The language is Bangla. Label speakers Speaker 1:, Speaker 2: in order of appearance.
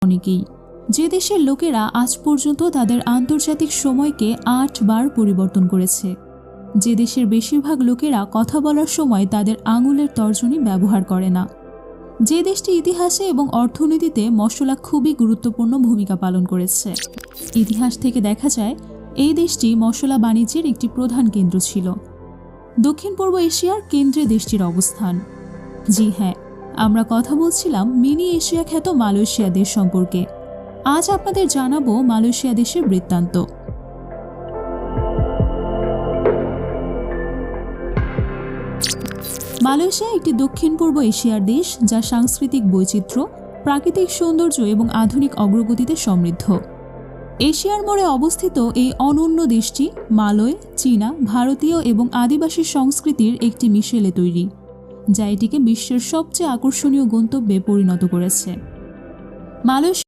Speaker 1: অনেকেই, যে দেশের লোকেরা আজ পর্যন্ত তাদের আন্তর্জাতিক সময়কে 8 বার পরিবর্তন করেছে, যে দেশের বেশিরভাগ লোকেরা কথা বলার সময় তাদের আঙুলের তর্জনী ব্যবহার করে না, যে দেশটি ইতিহাসে এবং অর্থনীতিতে মশলা খুবই গুরুত্বপূর্ণ ভূমিকা পালন করেছে। ইতিহাস থেকে দেখা যায় এই দেশটি মশলা বাণিজ্যের একটি প্রধান কেন্দ্র ছিল। দক্ষিণ পূর্ব এশিয়ার কেন্দ্রে দেশটির অবস্থান। জি হ্যাঁ, আমরা কথা বলছিলাম মিনি এশিয়া খ্যাত মালয়েশিয়া দেশ সম্পর্কে। আজ আপনাদের জানাবো মালয়েশিয়া দেশের বৃত্তান্ত। মালয়েশিয়া একটি দক্ষিণ পূর্ব এশিয়ার দেশ, যা সাংস্কৃতিক বৈচিত্র্য, প্রাকৃতিক সৌন্দর্য এবং আধুনিক অগ্রগতিতে সমৃদ্ধ। এশিয়ার মোড়ে অবস্থিত এই অনন্য দেশটি মালয়, চীনা, ভারতীয় এবং আদিবাসী সংস্কৃতির একটি মিশেলে তৈরি, যা এটিকে বিশ্বের সবচেয়ে আকর্ষণীয় গন্তব্যে পরিণত করেছে। মালয়েশিয়া